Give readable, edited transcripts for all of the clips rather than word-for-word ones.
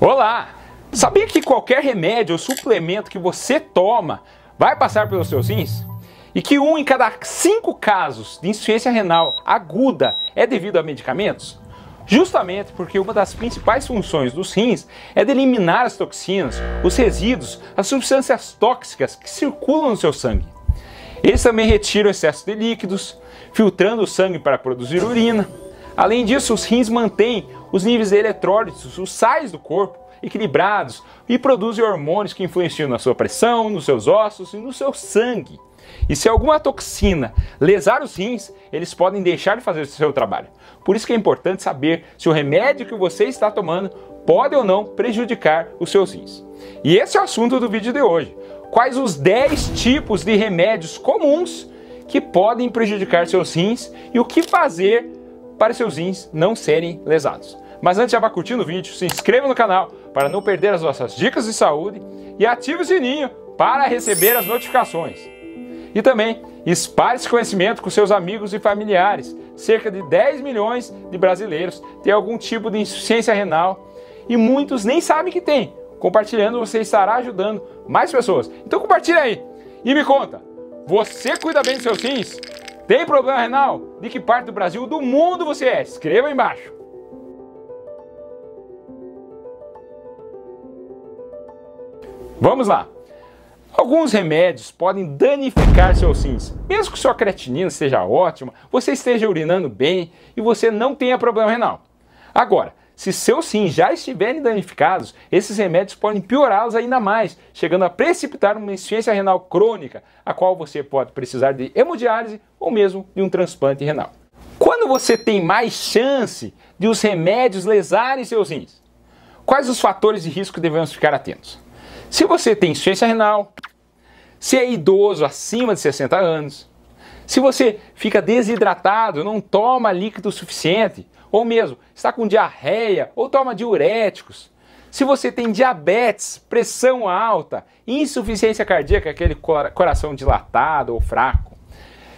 Olá! Sabia que qualquer remédio ou suplemento que você toma vai passar pelos seus rins? E que 1 em cada 5 casos de insuficiência renal aguda é devido a medicamentos? Justamente porque uma das principais funções dos rins é de eliminar as toxinas, os resíduos, as substâncias tóxicas que circulam no seu sangue. Eles também retiram o excesso de líquidos, filtrando o sangue para produzir urina. Além disso, os rins mantêm os níveis de eletrólitos, os sais do corpo, equilibrados e produzem hormônios que influenciam na sua pressão, nos seus ossos e no seu sangue. E se alguma toxina lesar os rins, eles podem deixar de fazer o seu trabalho. Por isso que é importante saber se o remédio que você está tomando pode ou não prejudicar os seus rins. E esse é o assunto do vídeo de hoje. Quais os 10 tipos de remédios comuns que podem prejudicar seus rins e o que fazer para seus rins não serem lesados. Mas antes, já vá curtindo o vídeo, se inscreva no canal para não perder as nossas dicas de saúde e ative o sininho para receber as notificações. E também espalhe esse conhecimento com seus amigos e familiares. Cerca de 10 milhões de brasileiros têm algum tipo de insuficiência renal e muitos nem sabem que tem. Compartilhando, você estará ajudando mais pessoas. Então compartilha aí e me conta, você cuida bem dos seus rins? Tem problema renal? De que parte do Brasil ou do mundo você é? Escreva aí embaixo. Vamos lá. Alguns remédios podem danificar seus rins. Mesmo que sua creatinina esteja ótima, você esteja urinando bem e você não tenha problema renal. Agora, se seus rins já estiverem danificados, esses remédios podem piorá-los ainda mais, chegando a precipitar uma insuficiência renal crônica, a qual você pode precisar de hemodiálise ou mesmo de um transplante renal. Quando você tem mais chance de os remédios lesarem seus rins? Quais os fatores de risco que devemos ficar atentos? Se você tem insuficiência renal, se é idoso acima de 60 anos, se você fica desidratado, não toma líquido suficiente, ou mesmo está com diarreia ou toma diuréticos, se você tem diabetes, pressão alta, insuficiência cardíaca, aquele coração dilatado ou fraco,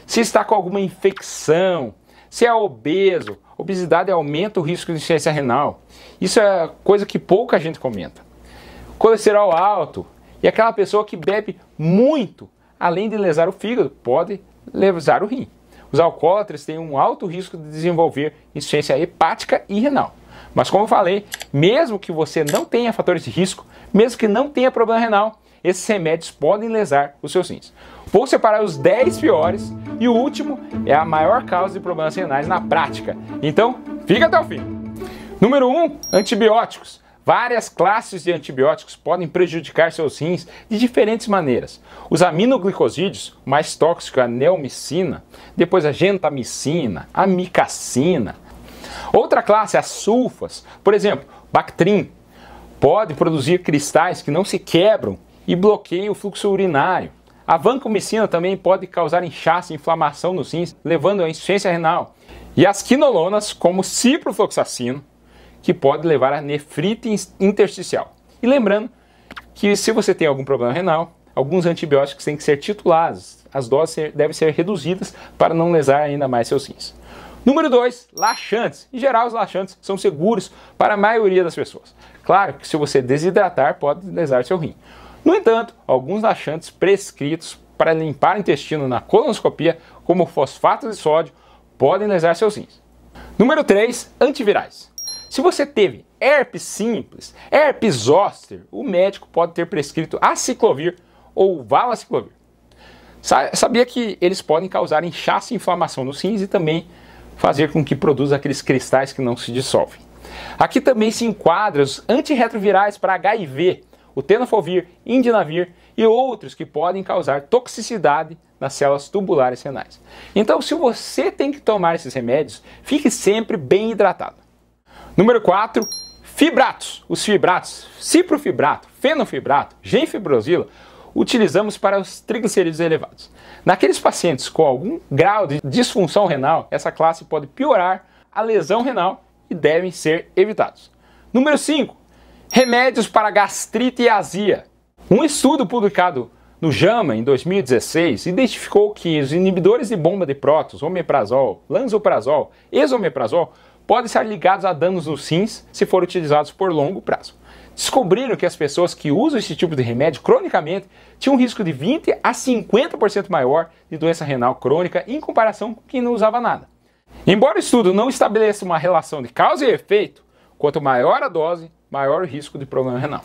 se está com alguma infecção, se é obeso, obesidade aumenta o risco de insuficiência renal. Isso é coisa que pouca gente comenta. Colesterol alto e aquela pessoa que bebe muito, além de lesar o fígado, pode lesar o rim. Os alcoólatras têm um alto risco de desenvolver insuficiência hepática e renal. Mas como eu falei, mesmo que você não tenha fatores de risco, mesmo que não tenha problema renal, esses remédios podem lesar os seus rins. Vou separar os 10 piores e o último é a maior causa de problemas renais na prática. Então, fica até o fim. Número 1, antibióticos. Várias classes de antibióticos podem prejudicar seus rins de diferentes maneiras. Os aminoglicosídeos, mais tóxico a neomicina, depois a gentamicina, a amicacina. Outra classe é as sulfas, por exemplo, Bactrim, pode produzir cristais que não se quebram e bloqueiam o fluxo urinário. A vancomicina também pode causar inchaço e inflamação nos rins, levando à insuficiência renal. E as quinolonas, como ciprofloxacino, que pode levar a nefrite intersticial. E lembrando que se você tem algum problema renal, alguns antibióticos têm que ser titulados. As doses devem ser reduzidas para não lesar ainda mais seus rins. Número 2, laxantes. Em geral, os laxantes são seguros para a maioria das pessoas. Claro que se você desidratar, pode lesar seu rim. No entanto, alguns laxantes prescritos para limpar o intestino na colonoscopia, como fosfato de sódio, podem lesar seus rins. Número 3, antivirais. Se você teve herpes simples, herpes zoster, o médico pode ter prescrito aciclovir ou valaciclovir. Sabia que eles podem causar inchaço e inflamação nos rins e também fazer com que produza aqueles cristais que não se dissolvem. Aqui também se enquadram os antirretrovirais para HIV, o tenofovir, indinavir e outros que podem causar toxicidade nas células tubulares renais. Então, se você tem que tomar esses remédios, fique sempre bem hidratado. Número 4, fibratos. Os fibratos, ciprofibrato, fenofibrato, genfibrosila, utilizamos para os triglicerídeos elevados. Naqueles pacientes com algum grau de disfunção renal, essa classe pode piorar a lesão renal e devem ser evitados. Número 5, remédios para gastrite e azia. Um estudo publicado no JAMA em 2016 identificou que os inibidores de bomba de prótons, omeprazol, lansoprazol, esomeprazol, podem estar ligados a danos nos rins se forem utilizados por longo prazo. descobriram que as pessoas que usam esse tipo de remédio cronicamente tinham um risco de 20 a 50% maior de doença renal crônica em comparação com quem não usava nada. Embora o estudo não estabeleça uma relação de causa e efeito, quanto maior a dose, maior o risco de problema renal.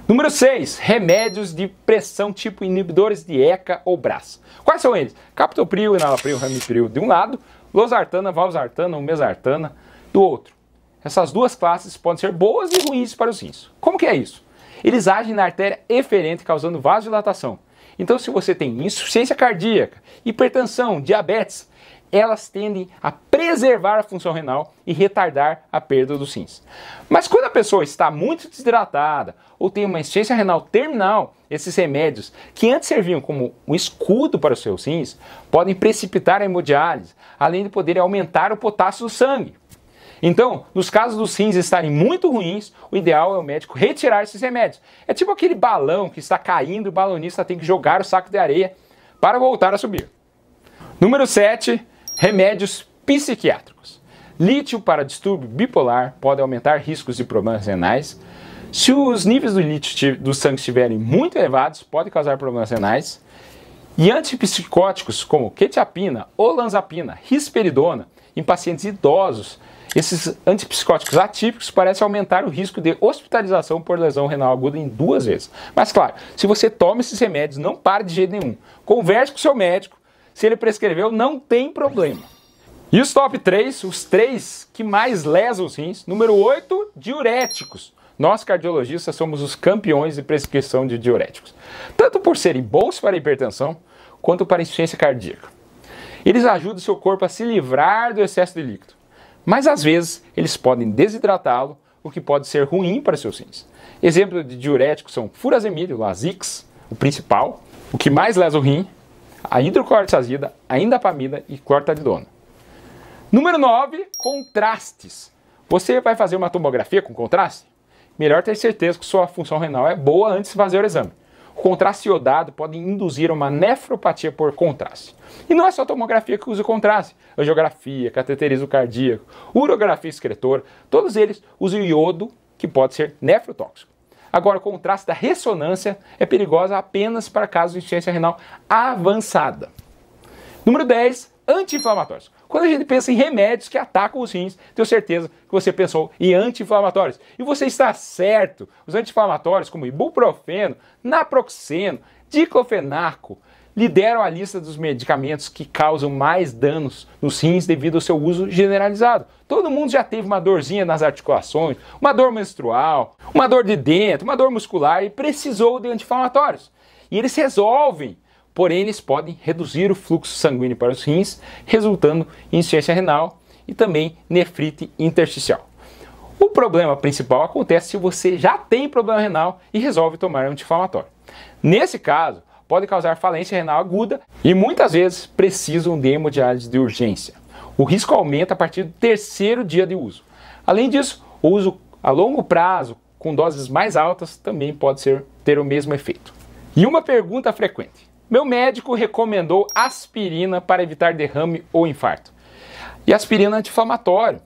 Número 6. Remédios de pressão tipo inibidores de ECA ou BRAS. Quais são eles? Captopril, enalapril, ramipril de um lado, losartana, valsartana ou mesartana do outro. Essas duas classes podem ser boas e ruins para os rins. Como que é isso? Eles agem na artéria eferente, causando vasodilatação. Então, se você tem insuficiência cardíaca, hipertensão, diabetes, elas tendem a preservar a função renal e retardar a perda dos rins. Mas quando a pessoa está muito desidratada ou tem uma insuficiência renal terminal, esses remédios, que antes serviam como um escudo para os seus rins, podem precipitar a hemodiálise, além de poderem aumentar o potássio do sangue. Então, nos casos dos rins estarem muito ruins, o ideal é o médico retirar esses remédios. É tipo aquele balão que está caindo e o balonista tem que jogar o saco de areia para voltar a subir. Número 7. Remédios psiquiátricos. Lítio para distúrbio bipolar pode aumentar riscos de problemas renais. Se os níveis do lítio do sangue estiverem muito elevados, pode causar problemas renais. E antipsicóticos como quetiapina, olanzapina, risperidona em pacientes idosos, esses antipsicóticos atípicos parecem aumentar o risco de hospitalização por lesão renal aguda em 2 vezes. Mas claro, se você toma esses remédios, não pare de jeito nenhum. Converse com o seu médico. Se ele prescreveu, não tem problema. E os top 3, os 3 que mais lesam os rins. Número 8, diuréticos. Nós cardiologistas somos os campeões de prescrição de diuréticos. Tanto por serem bons para a hipertensão, quanto para a insuficiência cardíaca. Eles ajudam o seu corpo a se livrar do excesso de líquido. Mas às vezes eles podem desidratá-lo, o que pode ser ruim para seus rins. Exemplos de diuréticos são furazemida, o Lasix, o principal, o que mais lesa o rim, a hidroclorotiazida, a indapamida e clorthalidona. Número 9, contrastes. Você vai fazer uma tomografia com contraste? Melhor ter certeza que sua função renal é boa antes de fazer o exame. O contraste iodado pode induzir uma nefropatia por contraste. E não é só a tomografia que usa contraste. Angiografia, cateterismo cardíaco, urografia excretora, todos eles usam iodo, que pode ser nefrotóxico. Agora, o contraste da ressonância é perigosa apenas para casos de insuficiência renal avançada. Número 10, anti-inflamatórios. Quando a gente pensa em remédios que atacam os rins, tenho certeza que você pensou em anti-inflamatórios. E você está certo. Os anti-inflamatórios como ibuprofeno, naproxeno, diclofenaco, lideram a lista dos medicamentos que causam mais danos nos rins devido ao seu uso generalizado. Todo mundo já teve uma dorzinha nas articulações, uma dor menstrual, uma dor de dentro, uma dor muscular e precisou de anti-inflamatórios. E eles resolvem, porém eles podem reduzir o fluxo sanguíneo para os rins, resultando em insuficiência renal e também nefrite intersticial. O problema principal acontece se você já tem problema renal e resolve tomar anti-inflamatório. Nesse caso, pode causar falência renal aguda e muitas vezes precisam de hemodiálise de urgência. O risco aumenta a partir do 3º dia de uso. Além disso, o uso a longo prazo, com doses mais altas, também pode ter o mesmo efeito. E uma pergunta frequente. Meu médico recomendou aspirina para evitar derrame ou infarto. E aspirina é anti-inflamatório.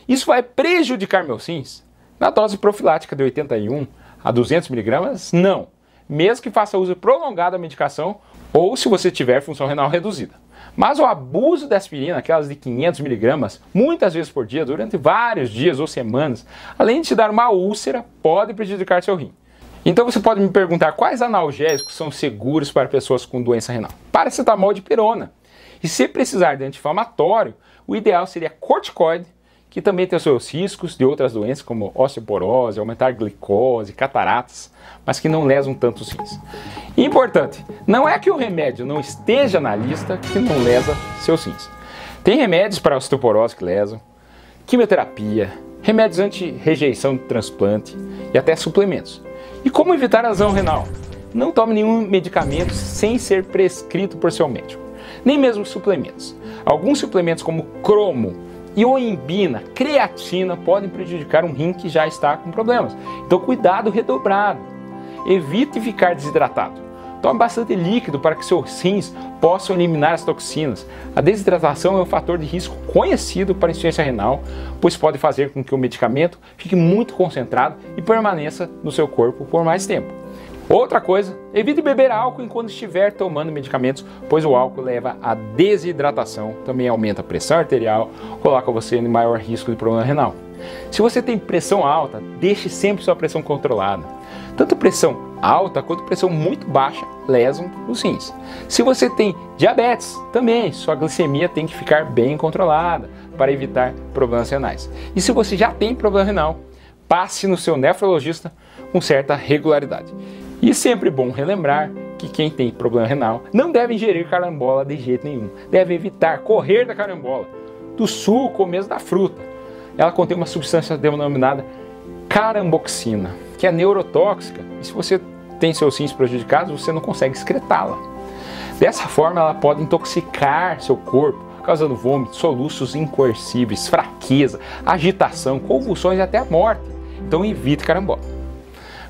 Isso vai prejudicar meus rins? Na dose profilática de 81 a 200 mg, não. Mesmo que faça uso prolongado da medicação ou se você tiver função renal reduzida. Mas o abuso da aspirina, aquelas de 500 mg, muitas vezes por dia, durante vários dias ou semanas, além de te dar uma úlcera, pode prejudicar seu rim. Então você pode me perguntar quais analgésicos são seguros para pessoas com doença renal. Paracetamol de pirona. E se precisar de anti-inflamatório, o ideal seria corticoide, que também tem os seus riscos de outras doenças como osteoporose, aumentar glicose, cataratas, mas que não lesam tanto os rins. E importante, não é que o remédio não esteja na lista que não lesa seus rins. Tem remédios para osteoporose que lesam, quimioterapia, remédios anti-rejeição de transplante e até suplementos. E como evitar a lesão renal? Não tome nenhum medicamento sem ser prescrito por seu médico, nem mesmo suplementos. Alguns suplementos como cromo, ioimbina, creatina podem prejudicar um rim que já está com problemas. Então cuidado redobrado. Evite ficar desidratado. Tome bastante líquido para que seus rins possam eliminar as toxinas. A desidratação é um fator de risco conhecido para a insuficiência renal, pois pode fazer com que o medicamento fique muito concentrado e permaneça no seu corpo por mais tempo. Outra coisa, evite beber álcool enquanto estiver tomando medicamentos, pois o álcool leva à desidratação, também aumenta a pressão arterial, coloca você em maior risco de problema renal. Se você tem pressão alta, deixe sempre sua pressão controlada. Tanto pressão alta quanto pressão muito baixa lesam os rins. Se você tem diabetes, também sua glicemia tem que ficar bem controlada para evitar problemas renais. E se você já tem problema renal, passe no seu nefrologista com certa regularidade. E sempre bom relembrar que quem tem problema renal não deve ingerir carambola de jeito nenhum. Deve evitar correr da carambola, do suco ou mesmo da fruta. Ela contém uma substância denominada caramboxina, que é neurotóxica, e se você tem seus rins prejudicados, você não consegue excretá-la. Dessa forma, ela pode intoxicar seu corpo, causando vômitos, soluços incoercíveis, fraqueza, agitação, convulsões e até a morte. Então evite carambola.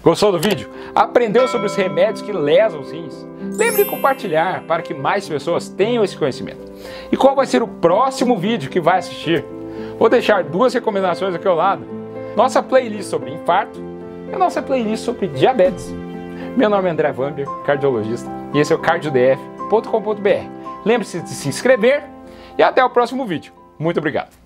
Gostou do vídeo? Aprendeu sobre os remédios que lesam os rins? Lembre de compartilhar para que mais pessoas tenham esse conhecimento. E qual vai ser o próximo vídeo que vai assistir? Vou deixar duas recomendações aqui ao lado. Nossa playlist sobre infarto e a nossa playlist sobre diabetes. Meu nome é André Wamber, cardiologista, e esse é o cardiodf.com.br. Lembre-se de se inscrever e até o próximo vídeo. Muito obrigado.